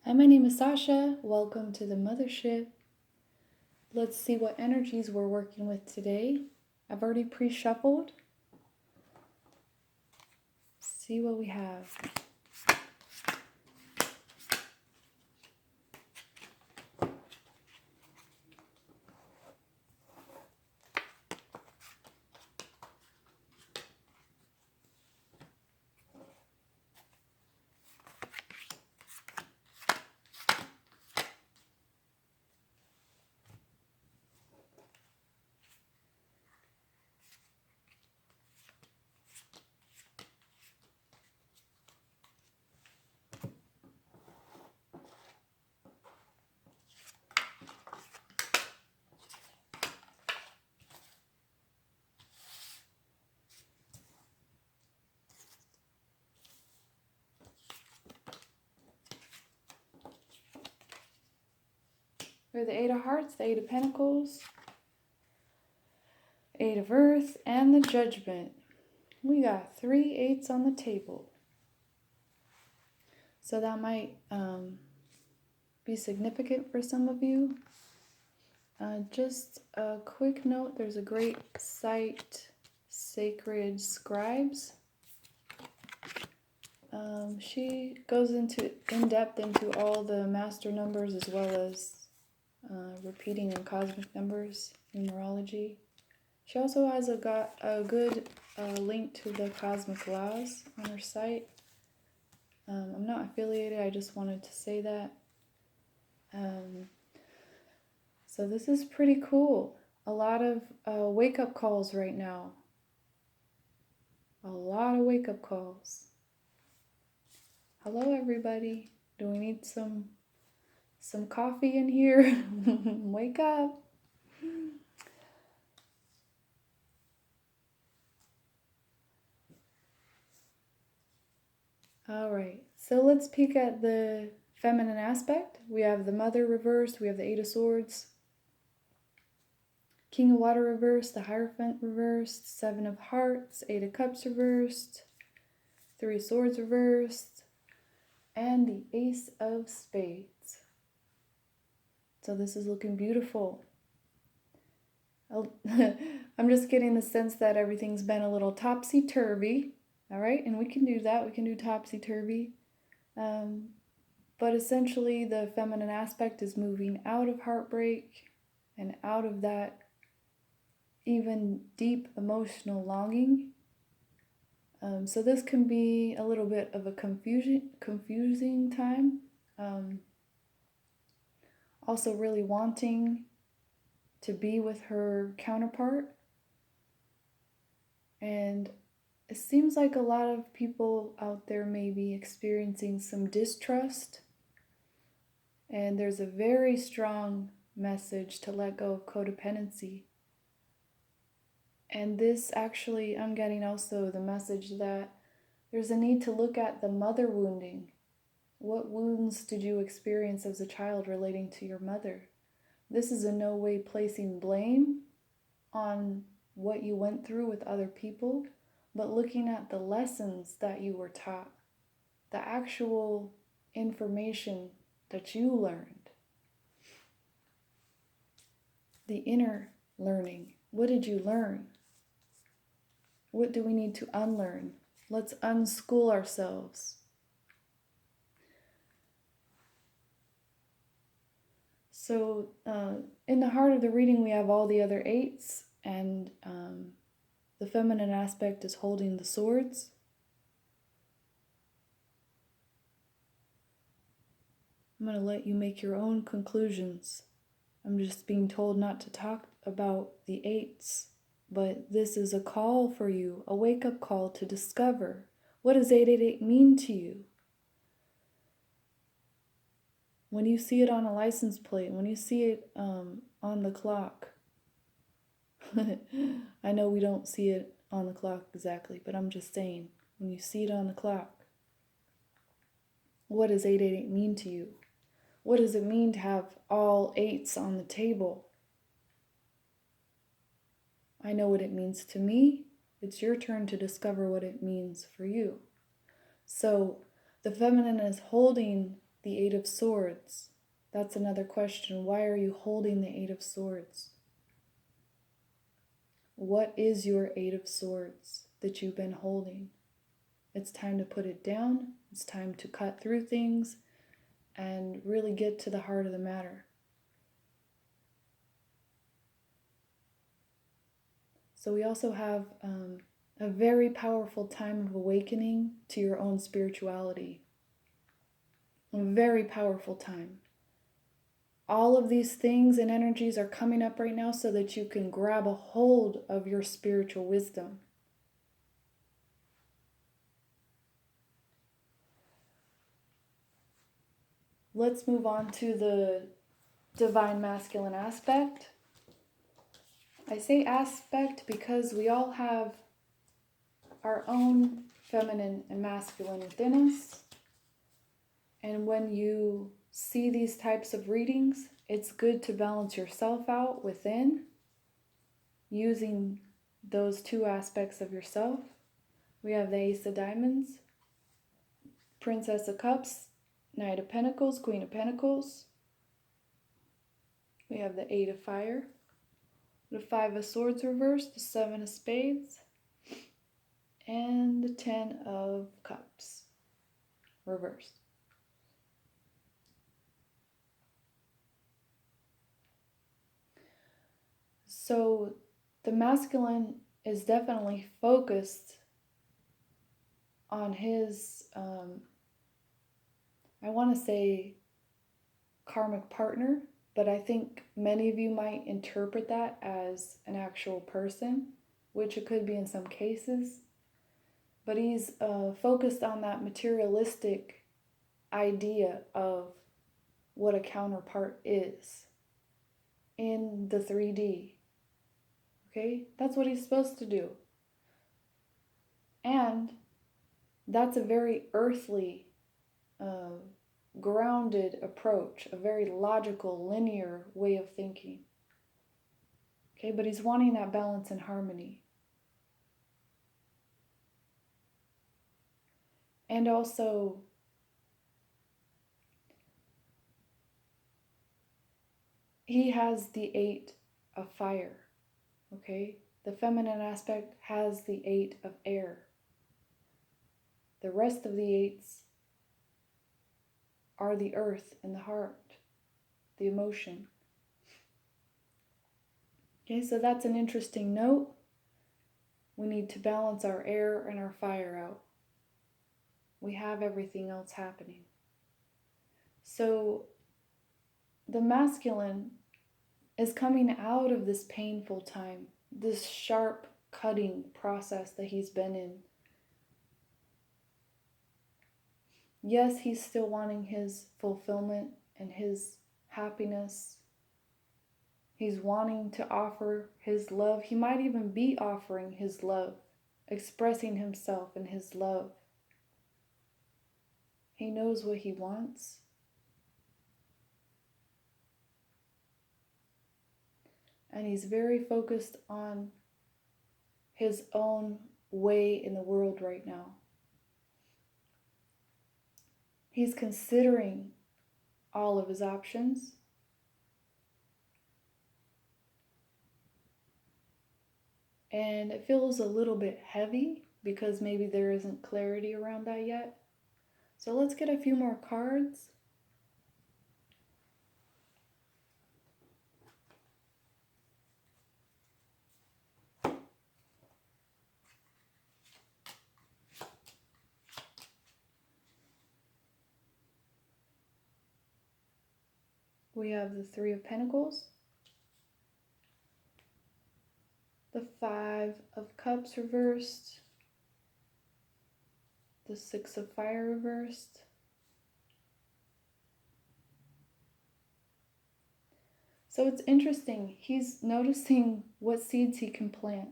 Hi, my name is Sazsha. Welcome to the Muthaship. Let's see what energies we're working with today. I've already pre-shuffled. See what we have. We have the Eight of Hearts, the Eight of Pentacles, Eight of Earth, and the Judgment. We got 3 eights on the table. So that might be significant for some of you. Just a quick note, there's a great site, Sacred Scribes. She goes in depth into all the master numbers as well as repeating and cosmic numbers, numerology. She also has a good link to the cosmic laws on her site. I'm not affiliated, I just wanted to say that. So this is pretty cool. A lot of wake-up calls right now. A lot of wake-up calls. Hello, everybody. Do we need some coffee in here? Wake up. All right, so let's peek at the feminine aspect. We have the Mother reversed, we have the Eight of Swords, King of Water reversed, the Hierophant reversed, Seven of Hearts, Eight of Cups reversed, Three of Swords reversed, and the Ace of Spades. So this is looking beautiful. I'm just getting the sense that everything's been a little topsy-turvy. All right, and we can do that. We can do topsy-turvy. But essentially, the feminine aspect is moving out of heartbreak and out of that even deep emotional longing. So this can be a little bit of a confusing time. Also really wanting to be with her counterpart. And it seems like a lot of people out there may be experiencing some distrust. And there's a very strong message to let go of codependency. And this actually, I'm getting also the message that there's a need to look at the mother wounding. What wounds did you experience as a child relating to your mother? This is in no way placing blame on what you went through with other people, but looking at the lessons that you were taught, the actual information that you learned, the inner learning. What did you learn? What do we need to unlearn? Let's unschool ourselves. So in the heart of the reading, we have all the other eights, and the feminine aspect is holding the swords. I'm going to let you make your own conclusions. I'm just being told not to talk about the eights, but this is a call for you, a wake-up call to discover, what does 888 mean to you? When you see it on a license plate, when you see it on the clock, I know we don't see it on the clock exactly, but I'm just saying, when you see it on the clock, what does 888 mean to you? What does it mean to have all eights on the table? I know what it means to me. It's your turn to discover what it means for you. So the feminine is holding The Eight of Swords. That's another question. Why are you holding the Eight of Swords? What is your Eight of Swords that you've been holding? It's time to put it down. It's time to cut through things and really get to the heart of the matter. So we also have a very powerful time of awakening to your own spirituality. A very powerful time. All of these things and energies are coming up right now so that you can grab a hold of your spiritual wisdom. Let's move on to the divine masculine aspect. I say aspect because we all have our own feminine and masculine within us. And when you see these types of readings, it's good to balance yourself out within, using those two aspects of yourself. We have the Ace of Diamonds, Princess of Cups, Knight of Pentacles, Queen of Pentacles. We have the Eight of Fire, the Five of Swords reversed, the Seven of Spades, and the Ten of Cups reversed. So the masculine is definitely focused on his, I want to say karmic partner, but I think many of you might interpret that as an actual person, which it could be in some cases. But he's focused on that materialistic idea of what a counterpart is in the 3D. Okay? That's what he's supposed to do. And that's a very earthly, grounded approach, a very logical, linear way of thinking. Okay, but he's wanting that balance and harmony. And also, he has the Eight of Fire. Okay, the feminine aspect has the Eight of Air. The rest of the eights are the earth and the heart, the emotion. Okay, so that's an interesting note. We need to balance our air and our fire out. We have everything else happening. So the masculine is coming out of this painful time, this sharp cutting process that he's been in. Yes, he's still wanting his fulfillment and his happiness. He's wanting to offer his love. He might even be offering his love, expressing himself in his love. He knows what he wants. And he's very focused on his own way in the world right now. He's considering all of his options. And it feels a little bit heavy because maybe there isn't clarity around that yet. So let's get a few more cards. We have the Three of Pentacles, the Five of Cups reversed, the Six of Fire reversed, so it's interesting. He's noticing what seeds he can plant.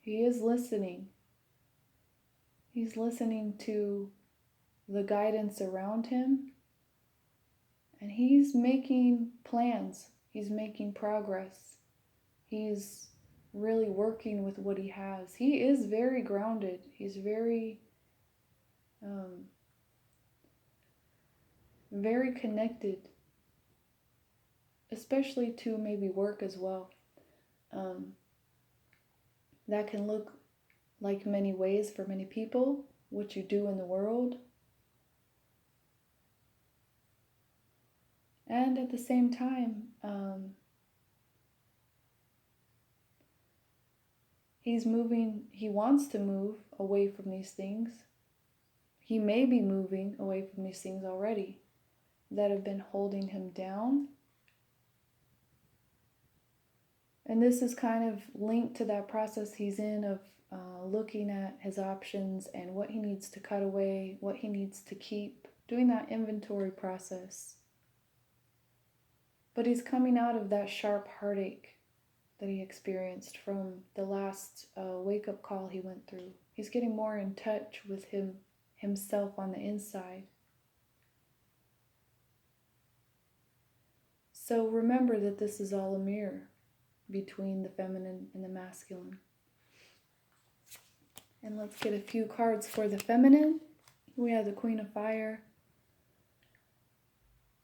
He is listening. He's listening to the guidance around him. And he's making plans. He's making progress. He's really working with what he has. He is very grounded. He's very very connected, especially to maybe work as well. That can look like many ways for many people, what you do in the world. And at the same time, he's moving, he wants to move away from these things. He may be moving away from these things already that have been holding him down. And this is kind of linked to that process he's in of looking at his options and what he needs to cut away, what he needs to keep, doing that inventory process. But he's coming out of that sharp heartache that he experienced from the last wake-up call he went through. He's getting more in touch with himself on the inside. So remember that this is all a mirror between the feminine and the masculine. And let's get a few cards for the feminine. We have the Queen of Fire.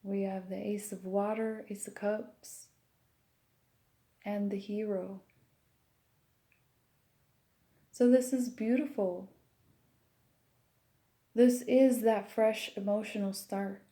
We have the Ace of Water, Ace of Cups, and the Hero. So this is beautiful. This is that fresh emotional start.